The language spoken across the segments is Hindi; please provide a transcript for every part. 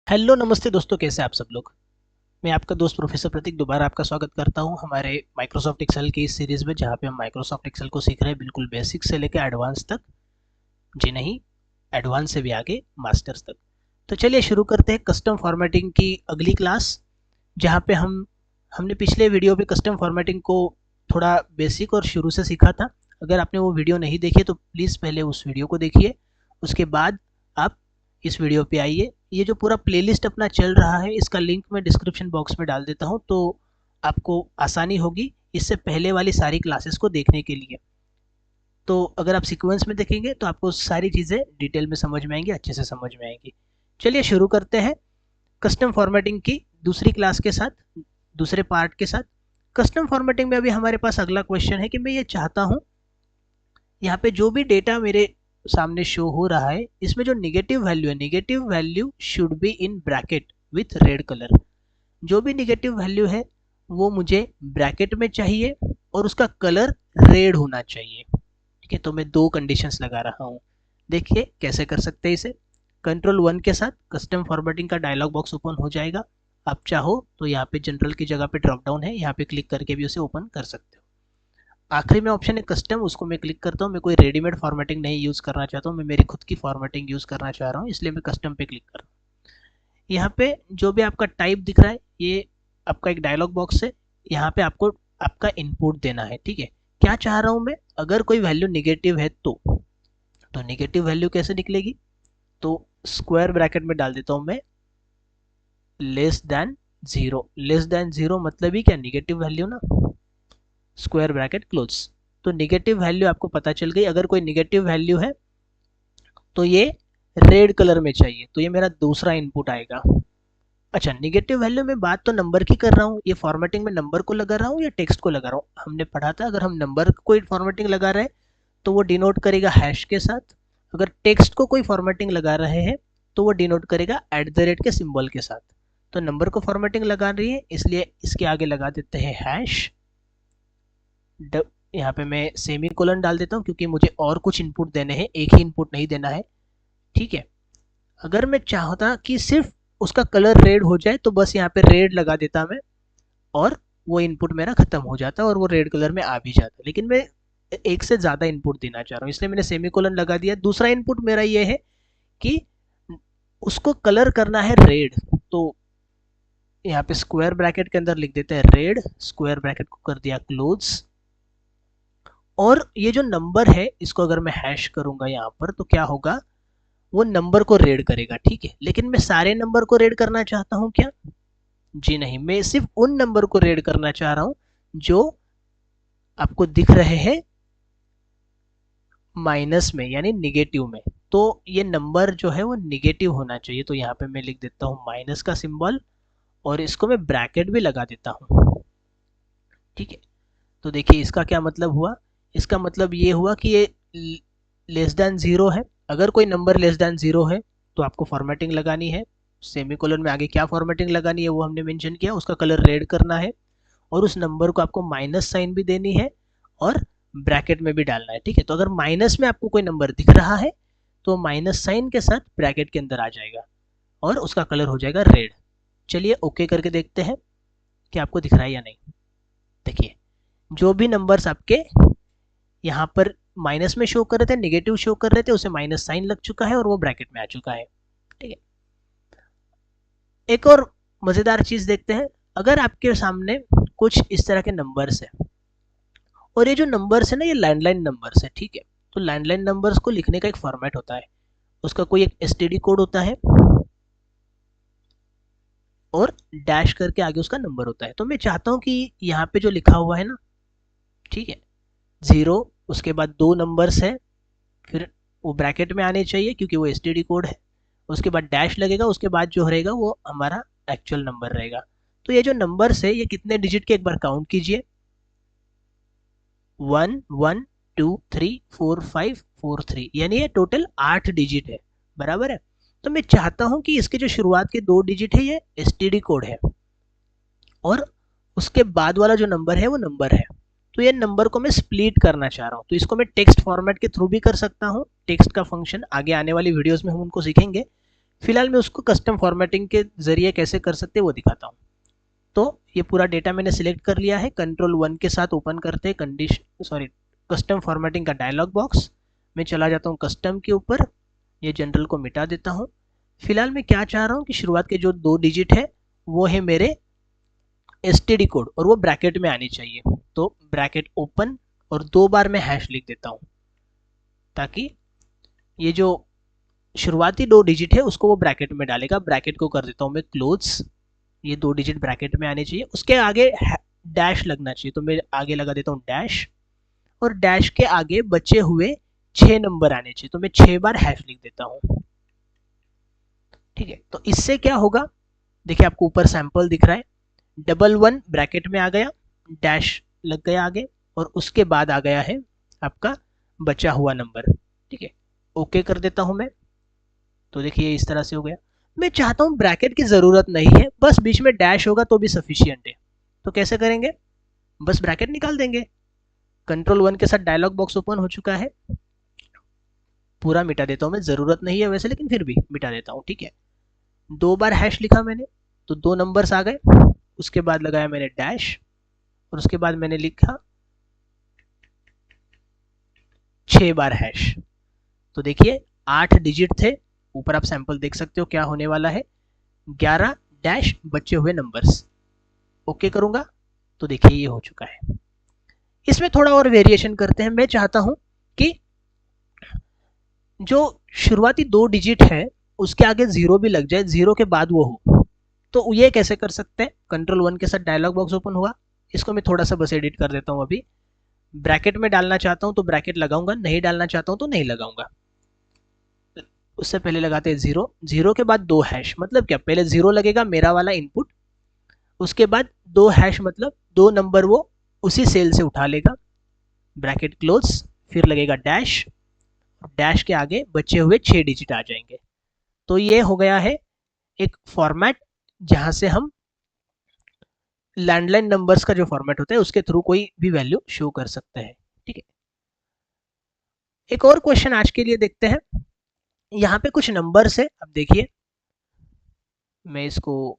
हेलो नमस्ते दोस्तों, कैसे आप सब लोग। मैं आपका दोस्त प्रोफेसर प्रतीक दोबारा आपका स्वागत करता हूं हमारे माइक्रोसॉफ्ट एक्सेल की इस सीरीज़ में, जहां पे हम माइक्रोसॉफ्ट एक्सेल को सीख रहे हैं बिल्कुल बेसिक से लेकर एडवांस तक। जी नहीं, एडवांस से भी आगे मास्टर्स तक। तो चलिए शुरू करते हैं कस्टम फॉर्मेटिंग की अगली क्लास, जहां पे हमने पिछले वीडियो पे कस्टम फॉर्मेटिंग को थोड़ा बेसिक और शुरू से सीखा था। अगर आपने वो वीडियो नहीं देखी तो प्लीज़ पहले उस वीडियो को देखिए, उसके बाद आप इस वीडियो पे आइए। ये जो पूरा प्लेलिस्ट अपना चल रहा है, इसका लिंक मैं डिस्क्रिप्शन बॉक्स में डाल देता हूँ, तो आपको आसानी होगी इससे पहले वाली सारी क्लासेस को देखने के लिए। तो अगर आप सीक्वेंस में देखेंगे तो आपको सारी चीज़ें डिटेल में समझ में आएंगी, अच्छे से समझ में आएंगी। चलिए शुरू करते हैं कस्टम फॉर्मेटिंग की दूसरी क्लास के साथ, दूसरे पार्ट के साथ। कस्टम फॉर्मेटिंग में अभी हमारे पास अगला क्वेश्चन है कि मैं ये चाहता हूँ यहाँ पे जो भी डेटा मेरे सामने शो हो रहा है, इसमें जो निगेटिव वैल्यू है, negative value should be in bracket with red colour. जो भी निगेटिव वैल्यू है वो मुझे ब्रैकेट में चाहिए और उसका कलर रेड होना चाहिए। ठीक है, तो मैं दो कंडीशंस लगा रहा हूँ। देखिए कैसे कर सकते हैं इसे। कंट्रोल 1 के साथ कस्टम फॉर्मेटिंग का डायलॉग बॉक्स ओपन हो जाएगा। आप चाहो तो यहाँ पे जनरल की जगह पे ड्रॉप डाउन है, यहाँ पे क्लिक करके भी उसे ओपन कर सकते हो। आखिरी में ऑप्शन है कस्टम, उसको मैं क्लिक करता हूँ। मैं कोई रेडीमेड फॉर्मेटिंग नहीं यूज़ करना चाहता हूँ, मैं मेरी खुद की फॉर्मेटिंग यूज़ करना चाह रहा हूँ, इसलिए मैं कस्टम पे क्लिक कर रहा हूँ। यहाँ पे जो भी आपका टाइप दिख रहा है, ये आपका एक डायलॉग बॉक्स है। यहाँ पे आपको आपका इनपुट देना है। ठीक है, क्या चाह रहा हूँ मैं, अगर कोई वैल्यू निगेटिव है तो निगेटिव वैल्यू कैसे निकलेगी, तो स्क्वायर ब्रैकेट में डाल देता हूँ मैं less than zero. Less than zero मतलब ही क्या, निगेटिव वैल्यू ना, स्क्वायर ब्रैकेट क्लोज। तो निगेटिव वैल्यू आपको पता चल गई। अगर कोई निगेटिव वैल्यू है तो ये रेड कलर में चाहिए, तो ये मेरा दूसरा इनपुट आएगा। अच्छा, निगेटिव वैल्यू में बात तो नंबर की कर रहा हूँ, ये फॉर्मेटिंग में नंबर को लगा रहा हूँ या टेक्स्ट को लगा रहा हूँ। हमने पढ़ा था अगर हम नंबर को कोई फॉर्मेटिंग लगा रहे हैं तो वो डिनोट करेगा हैश के साथ। अगर टेक्स्ट को कोई फॉर्मेटिंग लगा रहे हैं तो वो डिनोट करेगा @ के सिंबल के साथ। तो नंबर को फॉर्मेटिंग लगा रही है, इसलिए इसके आगे लगा देते हैं हैश। यहाँ पे मैं सेमी कोलन डाल देता हूँ क्योंकि मुझे और कुछ इनपुट देने हैं, एक ही इनपुट नहीं देना है। ठीक है, अगर मैं चाहता कि सिर्फ उसका कलर रेड हो जाए तो बस यहाँ पे रेड लगा देता मैं, और वो इनपुट मेरा खत्म हो जाता और वो रेड कलर में आ भी जाता। लेकिन मैं एक से ज़्यादा इनपुट देना चाह रहा हूँ, इसलिए मैंने सेमी कोलन लगा दिया। दूसरा इनपुट मेरा ये है कि उसको कलर करना है रेड, तो यहाँ पे स्क्वायर ब्रैकेट के अंदर लिख देते हैं रेड, स्क्वायर ब्रैकेट को कर दिया क्लोज। और ये जो नंबर है इसको अगर मैं हैश करूंगा यहाँ पर तो क्या होगा, वो नंबर को रेड करेगा। ठीक है, लेकिन मैं सारे नंबर को रेड करना चाहता हूँ क्या, जी नहीं, मैं सिर्फ उन नंबर को रेड करना चाह रहा हूँ जो आपको दिख रहे हैं माइनस में, यानी निगेटिव में। तो ये नंबर जो है वो निगेटिव होना चाहिए, तो यहाँ पे मैं लिख देता हूँ माइनस का सिंबल और इसको मैं ब्रैकेट भी लगा देता हूँ। ठीक है, तो देखिए इसका क्या मतलब हुआ, इसका मतलब ये हुआ कि ये लेस देन जीरो है। अगर कोई नंबर लेस देन जीरो है तो आपको फॉर्मेटिंग लगानी है। सेमीकोलन में आगे क्या फॉर्मेटिंग लगानी है वो हमने मेंशन किया, उसका कलर रेड करना है और उस नंबर को आपको माइनस साइन भी देनी है और ब्रैकेट में भी डालना है। ठीक है, तो अगर माइनस में आपको कोई नंबर दिख रहा है तो माइनस साइन के साथ ब्रैकेट के अंदर आ जाएगा और उसका कलर हो जाएगा रेड। चलिए ओके करके देखते हैं कि आपको दिख रहा है या नहीं। देखिए जो भी नंबर्स आपके यहाँ पर माइनस में शो कर रहे थे, निगेटिव शो कर रहे थे, उसे माइनस साइन लग चुका है और वो ब्रैकेट में आ चुका है। ठीक है, एक और मजेदार चीज देखते हैं। अगर आपके सामने कुछ इस तरह के नंबर्स है और ये जो नंबर्स है ना, ये लैंडलाइन नंबर्स है। ठीक है, तो लैंडलाइन नंबर्स को लिखने का एक फॉर्मेट होता है, उसका कोई एक एसटीडी कोड होता है और डैश करके आगे उसका नंबर होता है। तो मैं चाहता हूं कि यहाँ पे जो लिखा हुआ है ना, ठीक है, जीरो, उसके बाद दो नंबर्स है, फिर वो ब्रैकेट में आने चाहिए क्योंकि वो एसटीडी कोड है, उसके बाद डैश लगेगा, उसके बाद जो रहेगा वो हमारा एक्चुअल नंबर रहेगा। तो ये जो नंबर्स है ये कितने डिजिट के, एक बार काउंट कीजिए, 1 1 2 3 4 5 4 3, यानी ये टोटल 8 डिजिट है। बराबर है, तो मैं चाहता हूं कि इसके जो शुरुआत के 2 डिजिट है ये एसटीडी कोड है और उसके बाद वाला जो नंबर है वो नंबर है। तो ये नंबर को मैं स्प्लिट करना चाह रहा हूँ, तो इसको मैं टेक्स्ट फॉर्मेट के थ्रू भी कर सकता हूँ। टेक्स्ट का फंक्शन आगे आने वाली वीडियोस में हम उनको सीखेंगे, फिलहाल मैं उसको कस्टम फॉर्मेटिंग के जरिए कैसे कर सकते हैं वो दिखाता हूँ। तो ये पूरा डेटा मैंने सिलेक्ट कर लिया है, कंट्रोल 1 के साथ ओपन करते हैं कस्टम फॉर्मेटिंग का डायलॉग बॉक्स। मैं चला जाता हूँ कस्टम के ऊपर, ये जनरल को मिटा देता हूँ। फिलहाल मैं क्या चाह रहा हूँ कि शुरुआत के जो 2 डिजिट है वो है मेरे एसटीडी कोड और वो ब्रैकेट में आनी चाहिए। तो ब्रैकेट ओपन और 2 बार मैं हैश लिख देता हूँ ताकि ये जो शुरुआती 2 डिजिट है उसको वो ब्रैकेट में डालेगा। ब्रैकेट को कर देता हूँ मैं क्लोज, ये 2 डिजिट ब्रैकेट में आने चाहिए, उसके आगे डैश लगना चाहिए तो मैं आगे लगा देता हूँ डैश, और डैश के आगे बचे हुए 6 नंबर आने चाहिए तो मैं 6 बार हैश लिख देता हूँ। ठीक है, तो इससे क्या होगा, देखिए आपको ऊपर सैंपल दिख रहा है, 11 ब्रैकेट में आ गया, डैश लग गया आगे, और उसके बाद आ गया है आपका बचा हुआ नंबर। ठीक है, ओके कर देता हूं मैं, तो देखिए इस तरह से हो गया। मैं चाहता हूं ब्रैकेट की जरूरत नहीं है, बस बीच में डैश होगा तो भी सफिशियंट है। तो कैसे करेंगे, बस ब्रैकेट निकाल देंगे। कंट्रोल 1 के साथ डायलॉग बॉक्स ओपन हो चुका है, पूरा मिटा देता हूं मैं, जरूरत नहीं है वैसे लेकिन फिर भी मिटा देता हूं। ठीक है, 2 बार हैश लिखा मैंने तो 2 नंबर्स आ गए, उसके बाद लगाया मैंने डैश और उसके बाद मैंने लिखा 6 बार हैश। तो देखिए 8 डिजिट थे, ऊपर आप सैंपल देख सकते हो क्या होने वाला है, 11 डैश बचे हुए नंबर्स। ओके करूंगा तो देखिए ये हो चुका है। इसमें थोड़ा और वेरिएशन करते हैं, मैं चाहता हूं कि जो शुरुआती 2 डिजिट है उसके आगे 0 भी लग जाए, 0 के बाद वो हो। तो ये कैसे कर सकते हैं, कंट्रोल 1 के साथ डायलॉग बॉक्स ओपन हुआ, इसको मैं थोड़ा सा बस एडिट कर देता हूं। अभी ब्रैकेट में डालना चाहता हूं तो ब्रैकेट लगाऊंगा, नहीं डालना चाहता हूं तो नहीं लगाऊंगा। उससे पहले लगाते हैं 0, 0 के बाद 2 हैश, मतलब क्या, पहले 0 लगेगा मेरा वाला इनपुट, उसके बाद 2 हैश मतलब 2 नंबर वो उसी सेल से उठा लेगा, ब्रैकेट क्लोज, फिर लगेगा डैश, डैश के आगे बचे हुए 6 डिजिट आ जाएंगे। तो ये हो गया है एक फॉर्मेट जहां से हम लैंडलाइन नंबर्स का जो फॉर्मेट होता है उसके थ्रू कोई भी वैल्यू शो कर सकते हैं। ठीक है, एक और क्वेश्चन आज के लिए देखते हैं। यहाँ पे कुछ नंबर्स है, अब देखिए मैं इसको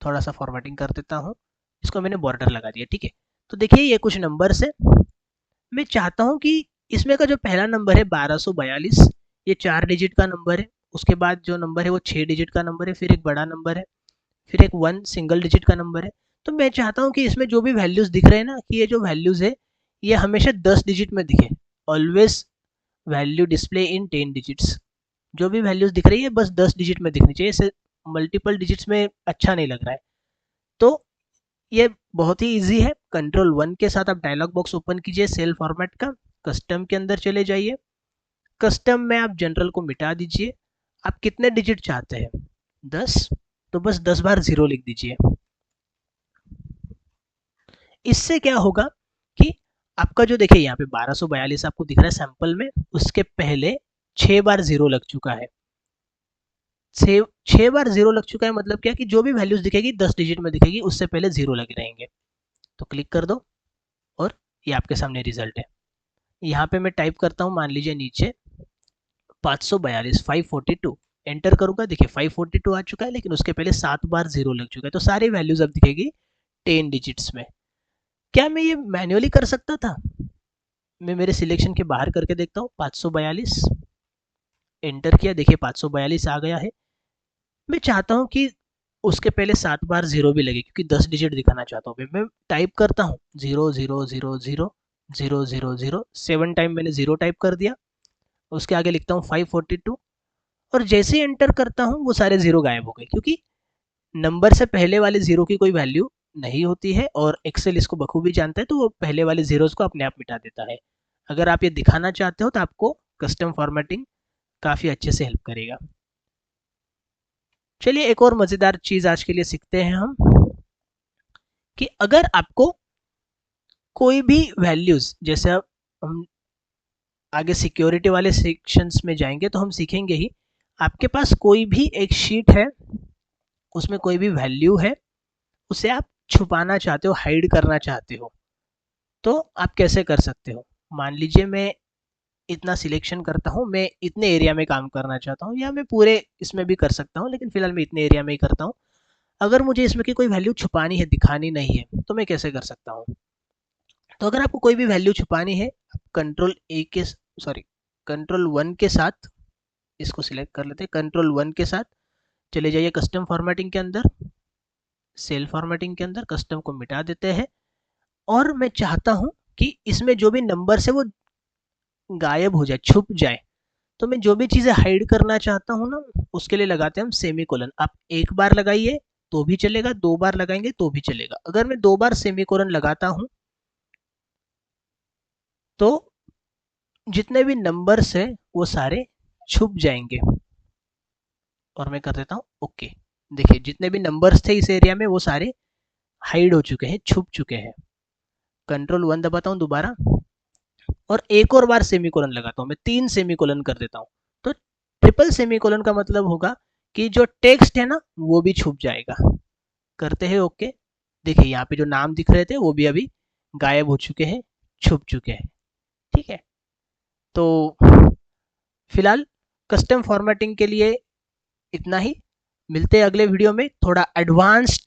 थोड़ा सा फॉर्मेटिंग कर देता हूँ, इसको मैंने बॉर्डर लगा दिया। ठीक है, तो देखिए ये कुछ नंबर्स है, मैं चाहता हूँ कि इसमें का जो पहला नंबर है 1242, ये 4 डिजिट का नंबर है, उसके बाद जो नंबर है वो 6 डिजिट का नंबर है, फिर एक बड़ा नंबर है, फिर एक 1 सिंगल डिजिट का नंबर है। तो मैं चाहता हूँ कि इसमें जो भी वैल्यूज दिख रहे हैं ना, कि ये जो वैल्यूज है ये हमेशा 10 डिजिट में दिखे, always value display in 10 digits. जो भी वैल्यूज दिख रही है बस 10 डिजिट में दिखनी चाहिए, इसे मल्टीपल डिजिट्स में अच्छा नहीं लग रहा है। तो ये बहुत ही इजी है, कंट्रोल 1 के साथ आप डायलॉग बॉक्स ओपन कीजिए सेल फॉर्मेट का, कस्टम के अंदर चले जाइए, कस्टम में आप जनरल को मिटा दीजिए। आप कितने डिजिट चाहते हैं, 10, तो बस 10 बार 0 लिख दीजिए। इससे क्या होगा कि आपका जो देखिए यहाँ पे 1242 आपको दिख रहा है सैंपल में, उसके पहले 6 बार 0 लग चुका है। 6 बार 0 लग चुका है मतलब क्या, कि जो भी वैल्यूज दिखेगी 10 डिजिट में दिखेगी, उससे पहले 0 लगे रहेंगे। तो क्लिक कर दो और ये आपके सामने रिजल्ट है। यहाँ पे मैं टाइप करता हूँ, मान लीजिए नीचे 542 542, एंटर करूंगा, देखिए 542 आ चुका है, लेकिन उसके पहले 7 बार 0 लग चुका है, तो सारी वैल्यूज अब दिखेगी 10 डिजिट्स में। क्या मैं ये मैन्युअली कर सकता था, मैं मेरे सिलेक्शन के बाहर करके देखता हूँ, 542 एंटर किया, देखिए 542 आ गया है। मैं चाहता हूँ कि उसके पहले 7 बार 0 भी लगे, क्योंकि 10 डिजिट दिखाना चाहता हूँ। मैं टाइप करता हूँ 0 0 0 0 0 0 0 7 टाइम मैंने 0 टाइप कर दिया, उसके आगे लिखता हूँ 542, और जैसे ही एंटर करता हूँ वो सारे 0 गायब हो गए, क्योंकि नंबर से पहले वाले 0 की कोई वैल्यू नहीं होती है और एक्सेल इसको बखूबी जानता है, तो वो पहले वाले जीरोस को अपने आप मिटा देता है। अगर आप ये दिखाना चाहते हो तो आपको कस्टम फॉर्मेटिंग काफ़ी अच्छे से हेल्प करेगा। चलिए एक और मज़ेदार चीज़ आज के लिए सीखते हैं हम, कि अगर आपको कोई भी वैल्यूज़, जैसे हम आगे सिक्योरिटी वाले सेक्शंस में जाएंगे तो हम सीखेंगे ही, आपके पास कोई भी एक शीट है, उसमें कोई भी वैल्यू है, उसे आप छुपाना चाहते हो, हाइड करना चाहते हो, तो आप कैसे कर सकते हो। मान लीजिए मैं इतना सिलेक्शन करता हूँ, मैं इतने एरिया में काम करना चाहता हूँ, या मैं पूरे इसमें भी कर सकता हूँ, लेकिन फिलहाल मैं इतने एरिया में ही करता हूँ। अगर मुझे इसमें की कोई वैल्यू छुपानी है, दिखानी नहीं है, तो मैं कैसे कर सकता हूँ? तो अगर आपको कोई भी वैल्यू छुपानी है, कंट्रोल वन के साथ इसको सिलेक्ट कर लेते हैं। कंट्रोल वन के साथ चले जाइए कस्टम फॉर्मेटिंग के अंदर, सेल फॉर्मेटिंग के अंदर कस्टम को मिटा देते हैं। और मैं चाहता हूं कि इसमें जो भी नंबर है वो गायब हो जाए, छुप जाए। तो मैं जो भी चीजें हाइड करना चाहता हूँ ना, उसके लिए लगाते हैं हम सेमी कोलन। आप एक बार लगाइए तो भी चलेगा, दो बार लगाएंगे तो भी चलेगा। अगर मैं दो बार सेमी कोलन लगाता हूं तो जितने भी नंबर्स है वो सारे छुप जाएंगे। और मैं कर देता हूँ ओके। देखिए जितने भी नंबर्स थे इस एरिया में वो सारे हाइड हो चुके हैं, छुप चुके हैं। कंट्रोल वन दबाता हूँ दोबारा, और एक और बार सेमीकोलन लगाता हूँ, मैं 3 सेमीकोलन कर देता हूँ। तो ट्रिपल सेमीकोलन का मतलब होगा कि जो टेक्स्ट है ना वो भी छुप जाएगा। करते हैं ओके। देखिए यहाँ पे जो नाम दिख रहे थे वो भी अभी गायब हो चुके हैं, छुप चुके हैं। ठीक है, तो फिलहाल कस्टम फॉर्मेटिंग के लिए इतना ही। मिलते हैं अगले वीडियो में थोड़ा एडवांस्ड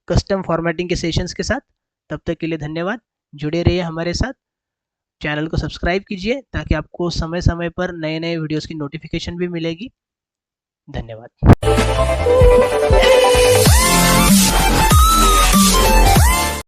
कस्टम फॉर्मेटिंग के सेशंस के साथ। तब तक के लिए धन्यवाद। जुड़े रहिए हमारे साथ। चैनल को सब्सक्राइब कीजिए ताकि आपको समय समय पर नए नए वीडियोस की नोटिफिकेशन भी मिलेगी। धन्यवाद।